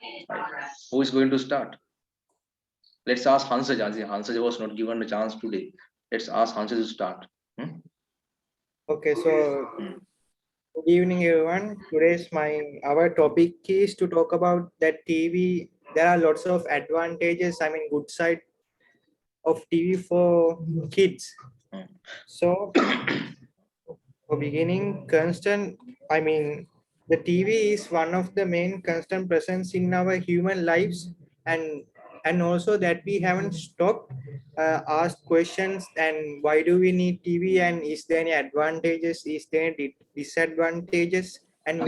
Right. Who is going to start? Let's ask Hansaj. Hansaj was not given a chance today. Let's ask Hansaj to start. Okay, so Hmm. good evening, everyone. Today's our topic is to talk about that TV. There are lots of advantages. I mean, good side of TV for kids. Hmm. So, for beginning, constant. I mean, the TV is one of the main constant presence in our human lives, and also that we haven't stopped ask questions and why do we need TV and is there any advantages? Is there any disadvantages? And Are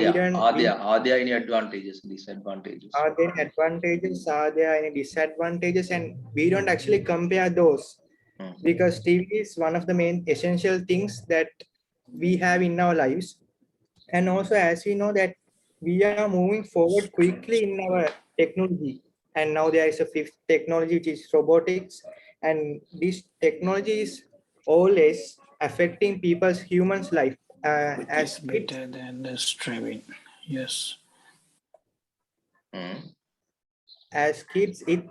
there any advantages, disadvantages? are there advantages? Are there any disadvantages? And we don't actually compare those Hmm. because TV is one of the main essential things that we have in our lives. And also, as we know that we are moving forward quickly in our technology, and now there is a fifth technology which is robotics, and this technology is always affecting people's humans life It as is kids. better than the streaming. Yes. Hmm. As kids it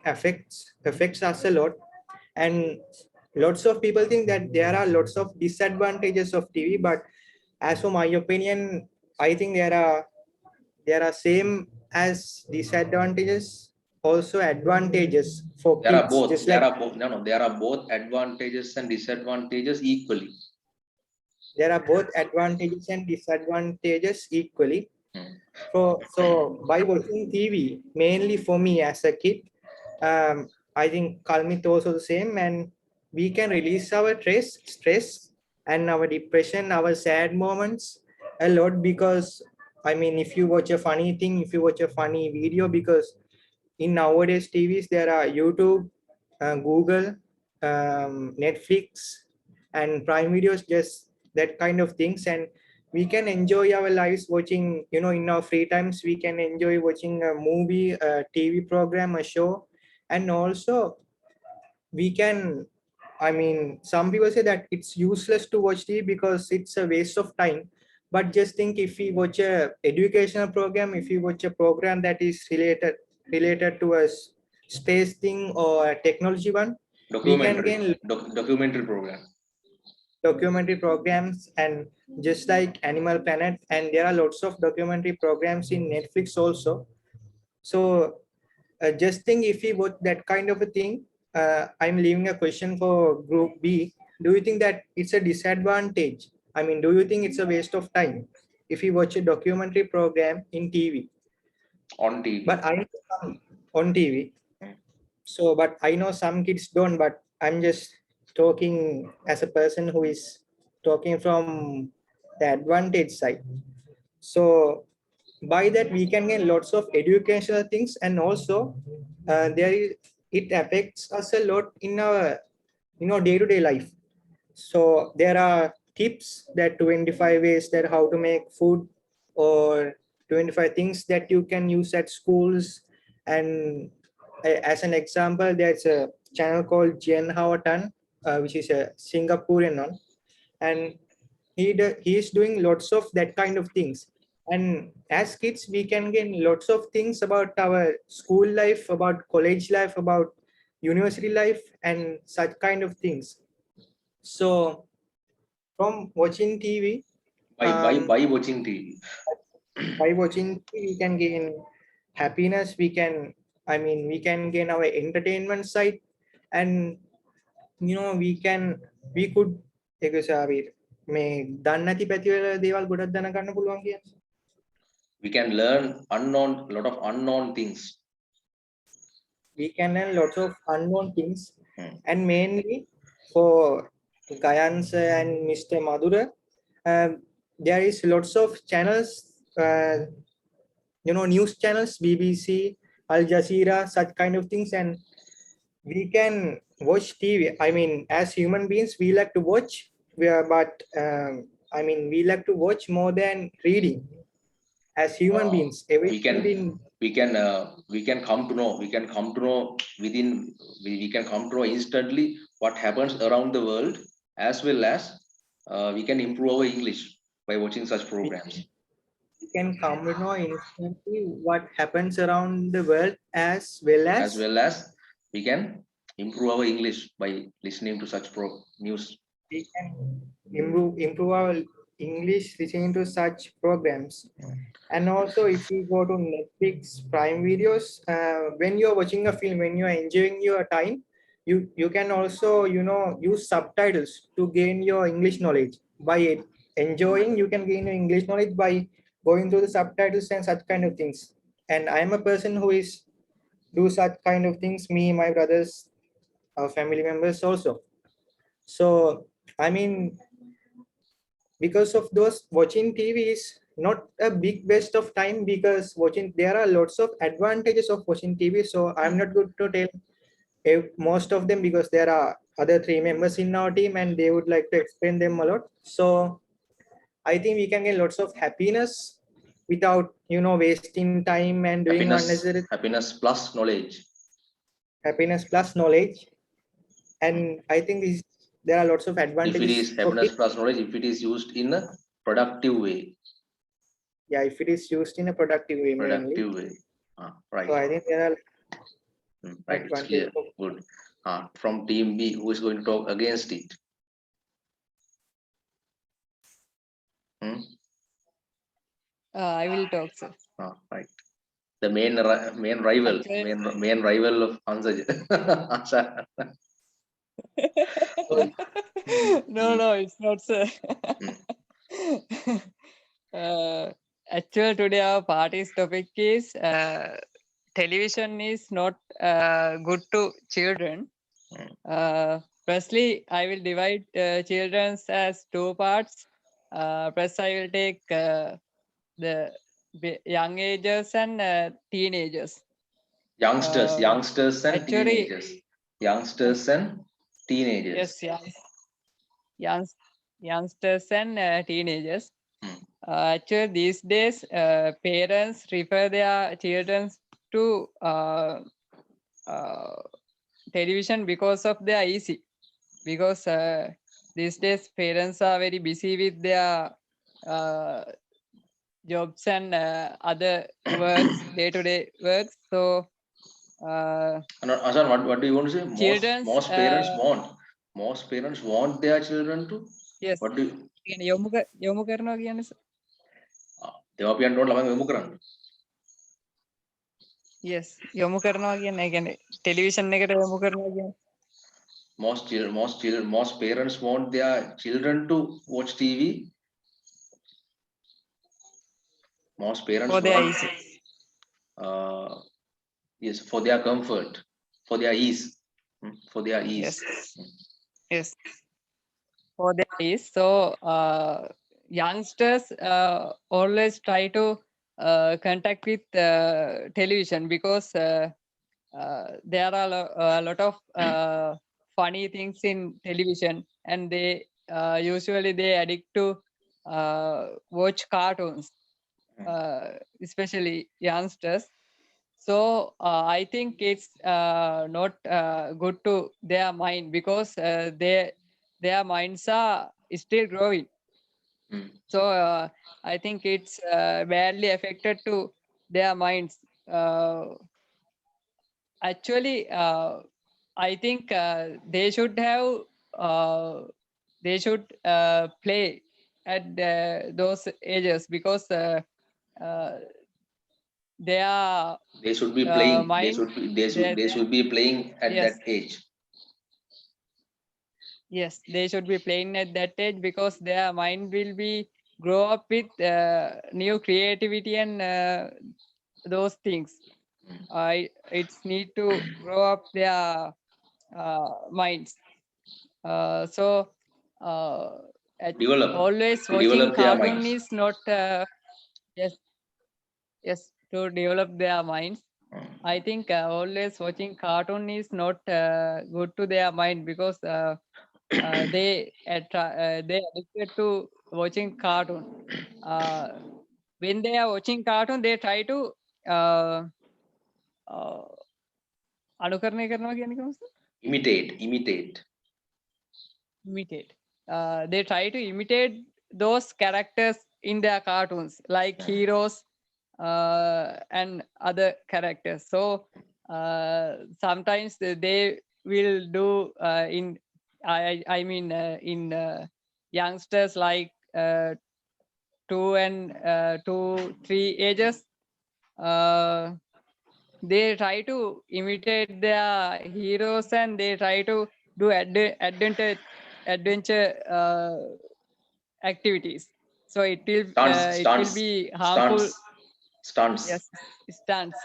affects us a lot, and lots of people think that there are lots of disadvantages of TV, but as for my opinion, I think there are same as disadvantages, also advantages for There are kids, both. just like There are both advantages and disadvantages equally. there are both advantages and disadvantages equally. Hmm. So by watching TV, mainly for me as a kid, I think Kalmit also the same, and we can release our stress and our depression, our sad moments a lot because I mean, if you watch a funny thing, if you watch a funny video, because in nowadays TVs there are YouTube, Google, Netflix, and Prime Videos, just that kind of things, and we can enjoy our lives watching. In our free times, we can enjoy watching a movie, a TV program, a show, and also we can. I mean, some people say that it's useless to watch TV because it's a waste of time. But just think, if we watch a educational program, if we watch a program that is related to a space thing or a technology one, we can gain Documentary program. documentary programs, and just like Animal Planet, and there are lots of documentary programs in Netflix also. So just think, if we watch that kind of a thing, I'm leaving a question for group B. Do you think that it's a disadvantage? I mean, do you think it's a waste of time if you watch a documentary program in TV? On TV. But I know on TV. So, but I know some kids don't. But I'm just talking as a person who is talking from the advantage side. So by that we can get lots of educational things, and also it affects us a lot in our day-to-day life. So there are tips, that 25 ways that how to make food, or 25 things that you can use at schools. And as an example, there's a channel called Jen Hawatan, which is a Singaporean one, and he is doing lots of that kind of things. And as kids we can gain lots of things about our school life, about college life, about university life, and such kind of things. So from watching TV, By watching TV. by watching TV we can gain happiness, we can gain our entertainment side, and we could ඒක සාවීර මේ දන්නේ නැති පැතිවල දේවල් ගොඩක් දැනගන්න පුළුවන් කියන්නේ. We can learn lot of unknown things. We can learn lots of unknown things. And Hmm. mainly for Gayan sir and Mr. Madhura, there is lots of channels, news channels, BBC, Al Jazeera, such kind of things, and we can watch TV. I mean, as human beings, we like to watch, but we like to watch more than reading. As human beings, we can come to know within we can come to know instantly what happens around the world, as well as we can improve our English by watching such programs. we can come to know instantly what happens around the world as well as we can improve our English by listening to such news. we can improve our English listening to such programs. And also, if you go to Netflix Prime Videos, when you're watching a film, when you're enjoying your time, you can also use subtitles to gain your English knowledge. By enjoying, you can gain your English knowledge by going through the subtitles and such kind of things. And I am a person who is do such kind of things. Me, my brothers, our family members also. So I mean, because of those, watching TV is not a big waste of time, because watching there are lots of advantages of watching TV. So I'm not good to tell most of them, because there are other three members in our team and they would like to explain them a lot. So I think we can get lots of happiness without wasting time and doing unnecessary. Happiness plus knowledge. Happiness plus knowledge. And I think there are lots of advantages. If it is happiness plus knowledge, if it is used in a productive way. Yeah, if it is used in a productive way. Right. So I think there are right, it's clear. Good. From team B, who is going to talk against it? I will talk, sir. Right. The main rival, Actually, main rival of Ansaj. no, it's not, sir. Actually, today our party's topic is television is not good to children. Firstly, I will divide children as two parts. First, I will take the young agers and teenagers. Youngsters and Actually, teenagers. Youngsters and teenagers. Yes, youngsters and teenagers. Actually, these days, parents refer their children to television because of their easy. Because these days, parents are very busy with their jobs and other works, day-to-day works. So, Azan, what do you want to say? children's, Most parents want. Most parents want their children to. yes. What do you? යොමු කරනවා කියන්නේ දෙමාපියන්ට ඕන ළමයි යොමු කරන්න. yes යොමු කරනවා කියන්නේ ටෙලිවිෂන් එකට යොමු කරනවා කියන්නේ most parents want their children to watch TV. Most parents for their want, ease. Yes, for their comfort, for their ease, for their ease. Yes, for their ease. So youngsters always try to contact with television because there are a lot of funny things in television, and they usually they addict to watch cartoons, especially youngsters. So I think it's not good to their mind, because their minds are still growing. So I think it's badly affected to their minds. Actually, I think they should play at those ages, because they should be playing. Mind, they should be playing at yes. that age. Yes, they should be playing at that age, because their mind will be grow up with new creativity and those things. It's need to grow up their minds. So always watching cartoon is not yes, to develop their minds. I think always watching cartoon is not good to their mind, because they addicted to watching cartoon. When they are watching cartoon, they try to अनुकरणय करනවා කියන්නේ කොහොමද? Imitate. They try to imitate those characters in their cartoons, like heroes and other characters. So sometimes they will do I mean in youngsters like 2 and 3 ages. They try to imitate their heroes and they try to do adventure activities. So it will be harmful. Stunts. Yes, stunts.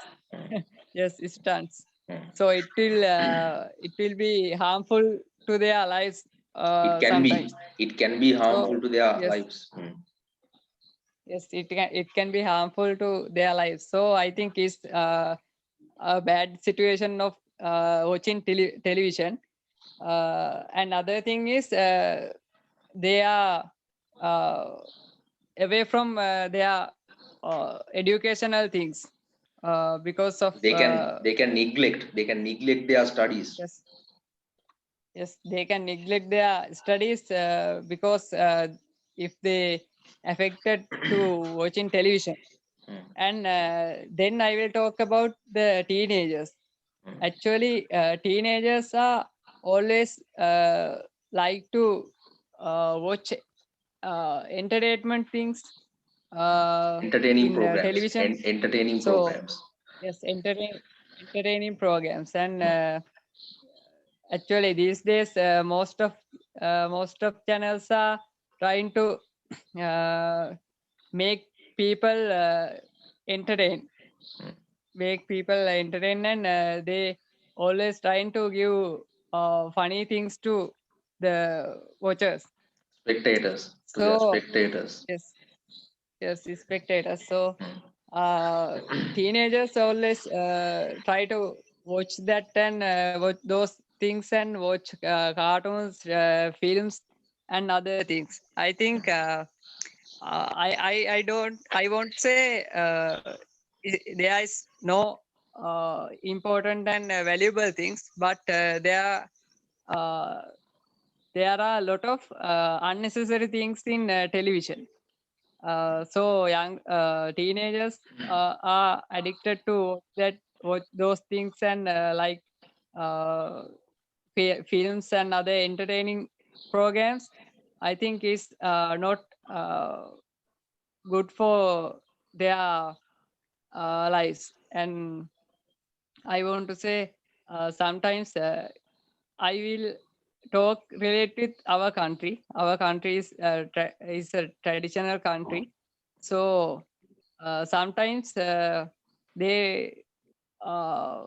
Yes, stunts. Mm. So it will be harmful to their lives sometimes. It can be harmful So to their yes, lives. Mm. yes, it can be harmful to their lives. So I think it's a bad situation of watching television. Another thing is they are away from their educational things because of They can neglect their studies. yes, yes, they can neglect their studies because if they affected to watching television. Mm. And then I will talk about the teenagers. Mm. Actually, teenagers are always like to watch entertainment things Entertaining in programs. television. Entertaining So programs. yes, entertaining programs. And actually these days most of channels are trying to make people entertain Mm. make people entertain, and they always trying to give funny things to the watchers. Spectators. To their So spectators. yes, yes, the spectators. So Mm. teenagers always try to watch that and watch those things and watch cartoons, films, and other things. I think I won't say there is no important and valuable things, but uh, there are a lot of unnecessary things in television. So young teenagers are addicted to watch those things and like uh, films and other entertaining programs. I think is not good for their lives. And I want to say sometimes I will talk related with our country. Our country is a traditional country. So sometimes they uh,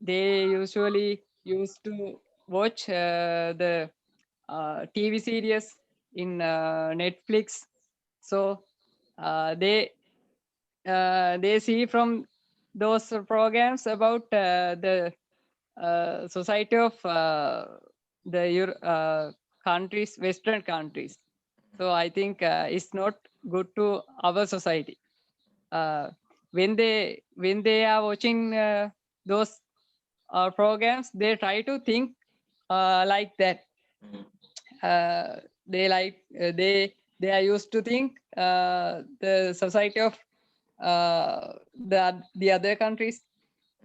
they usually used to watch the TV series in Netflix. So they see from those programs about the society of countries, Western countries. So I think it's not good to our society. When they are watching those programs, they try to think like that. Mm. They like they are used to think the society of the other countries.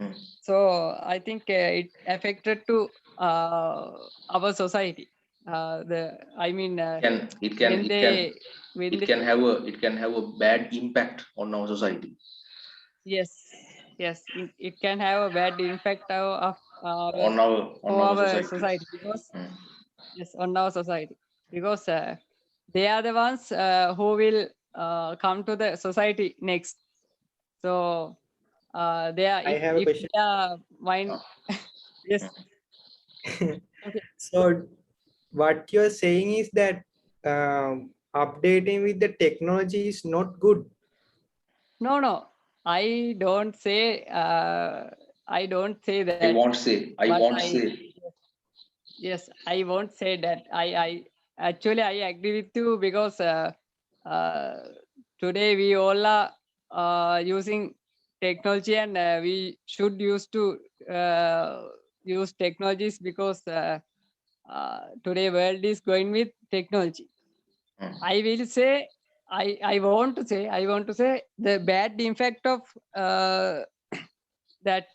Mm. So I think it affected to our society. The I mean It when can they when it they can have a bad impact on our society. yes, yes, it can have a bad impact On our for our society. society, because Mm. yes, on our society, because they are the ones who will come to the society next. So they are I have a if question. they are mind yes, okay. So what you're saying is that updating with the technology is not good. No, I don't say I don't say I that, won't say. but yes, I won't say that. I actually I agree with you, because uh, today we all are using technology, and we should use to use technologies, because today world is going with technology. Mm. I will say I want to say the bad impact of that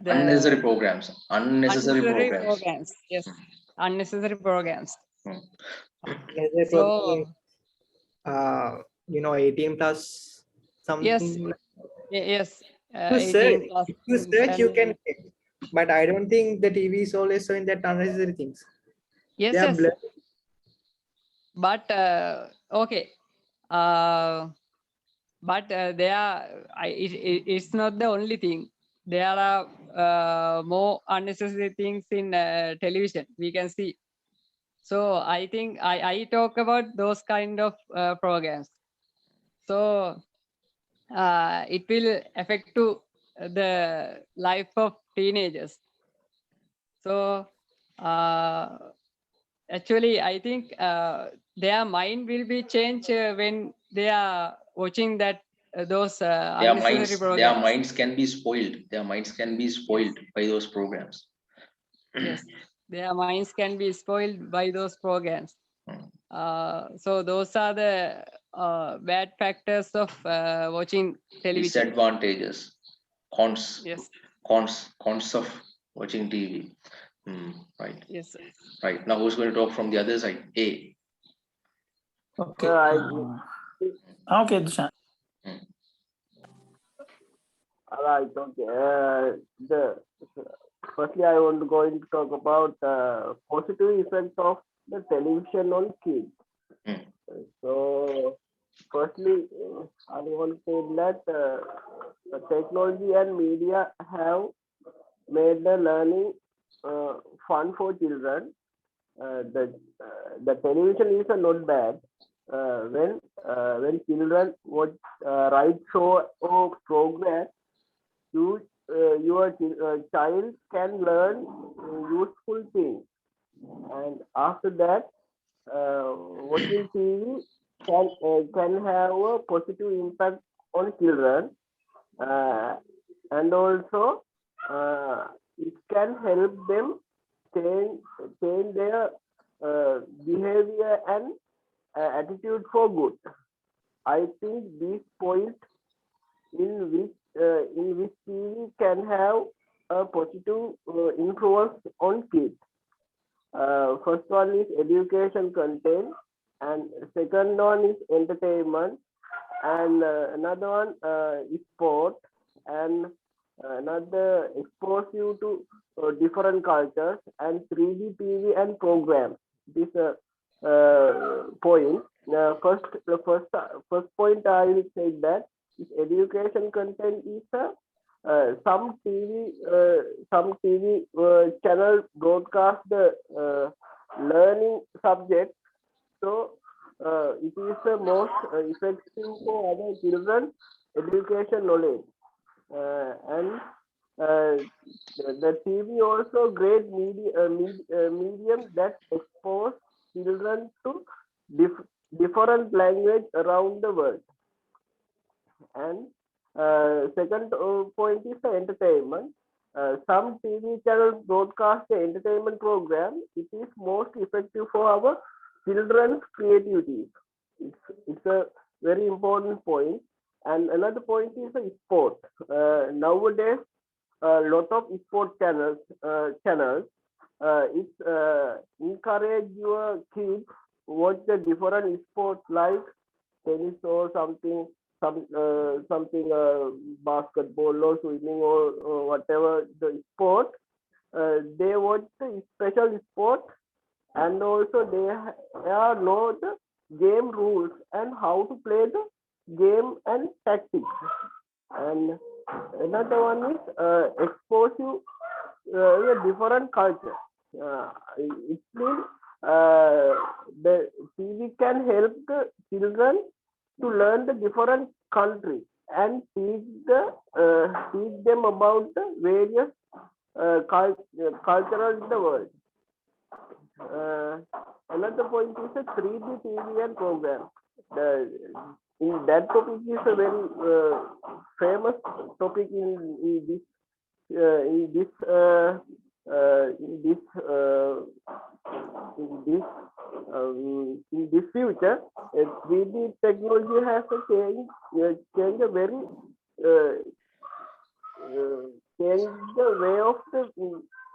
the Unnecessary programs. Unnecessary programs. programs. Yes, unnecessary programs. As a So program, 18 plus yes, something. yes, To search, 18 plus if you things search, you and can get. But I don't think the TV is always showing that unnecessary things. yes, They are yes. blurred. But okay, but they are. It's not the only thing. There are more unnecessary things in television. We can see. So I think I talk about those kind of programs. So it will affect to the life of teenagers. So actually, I think their mind will be changed when they are watching that those Their unnecessary minds, their programs. minds can be spoiled. Their minds can be spoiled by those programs. Yes, their minds can be spoiled by those programs. So those are the bad factors of watching television. Disadvantages, cons, Yes, cons of watching TV. Right, yes. right. Now who's going to talk from the other side? A. Okay. Okay, Dushan. Alright, okay. Firstly, I want to go into talk about positive effect of the television on kids. So, firstly, I want to say that the technology and media have made the learning fun for children. The television is not bad when children watch right show or program. Your child can learn useful things, and after that, watching TV can have a positive impact on children, and also it can help them change their behavior and attitude for good. I think this point in which TV can have a positive influence on kids. First one is education content, and second one is entertainment, and another one is sport, and another expose you to different cultures, and 3D TV and programs. This point. The first point I will say that is education content is some TV channel broadcast the learning subject, so it is the most effective for our children education knowledge, and the TV also great medium that expose children to different language around the world. And second point is the entertainment. Some TV channels broadcast the entertainment program. It is most effective for our children's creativity. It's a very important point. And another point is the sport. Nowadays, a lot of sport channels encourage your kids watch the different sports like tennis or something, basketball or swimming or whatever the sport. They watch the special sport, and also they know the game rules and how to play the game and tactics. And another one is expose you a different culture. It means the TV can help the children to learn the different countries and teach them about the various cultural in the world. Another point is a 3D TV and program. In that topic is a very famous topic in this in this future, 3D technology has changed a very uh, change the way of the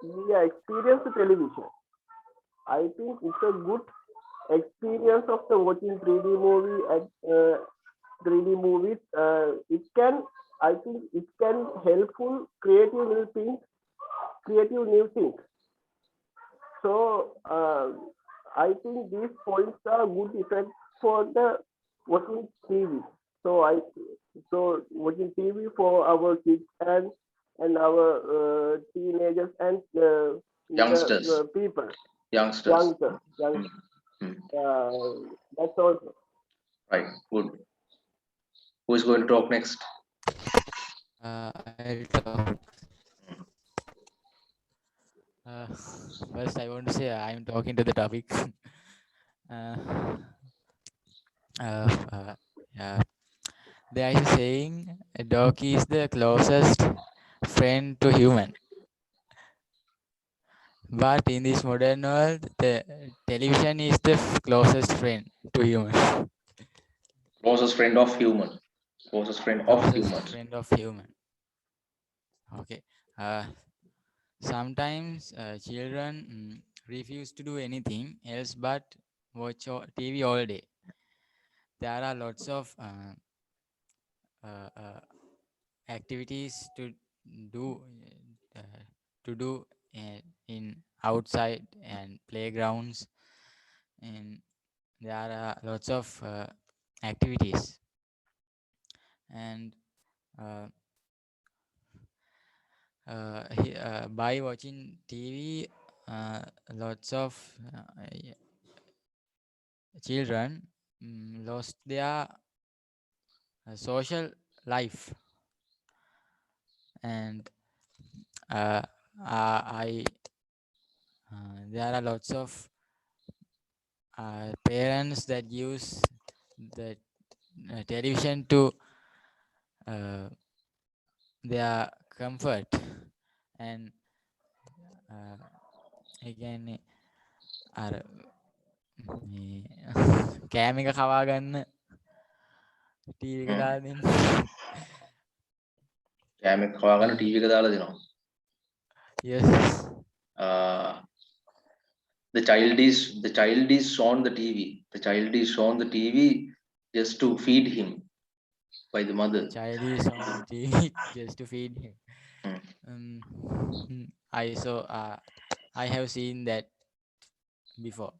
we experience the television. I think it's a good experience of the watching 3D movie and 3D movies. It can, I think, it can helpful creative new things. So I think these points are good effects for the watching TV. So watching TV for our kids and our teenagers and Youngsters. the people, Youngsters. youngsters. Mm. That's all. Right. Good. Who is going to talk next? I'll talk. First, I want to say I'm talking to the topic. Yeah. There is a saying, a dog is the closest friend to human. But in this modern world, the television is the closest friend to human. Closest friend of human. Closest friend of Closest human. friend of human. Okay. Sometimes children refuse to do anything else but watch TV all day. There are lots of activities do to do in outside and playgrounds, and there are lots of activities, and by watching TV, lots of children lost their social life, and there are lots of parents that use the television to their comfort, and again අර කෑම එක කවා ගන්න TV එක දාලා දෙන්න. කෑම එක කවා ගන්න ටීවී එක දාලා දෙනවා. Yes. The child is shown the TV. The child is shown the TV just to feed him by the mother. The child is on the TV just to feed him. I have seen that before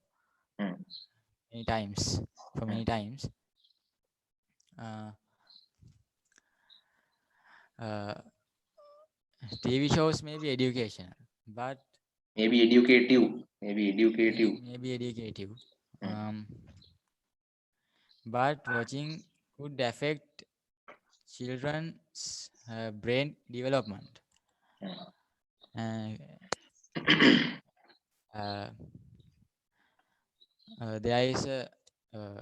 many times. For many times. TV shows may be educational, but maybe educative. Maybe educative. But watching could affect children's brain development. There is a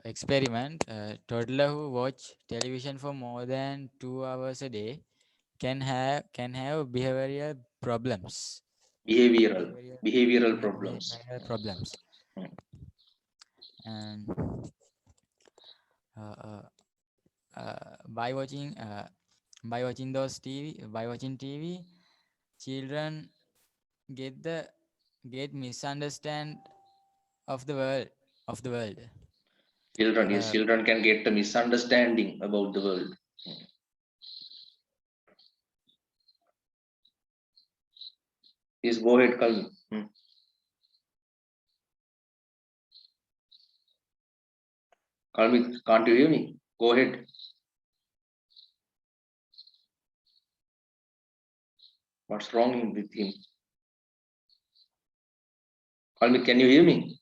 experiment. Toddler who watch television for more than 2 hours a day can have behavioral problems. Behavioral problems. And by watching TV, children get misunderstand of the world. Children can get a misunderstanding about the world. Please go ahead, Kalmi. Kalmi, can't you hear me? Go ahead. What's wrong with him? Kalmi, can you hear me?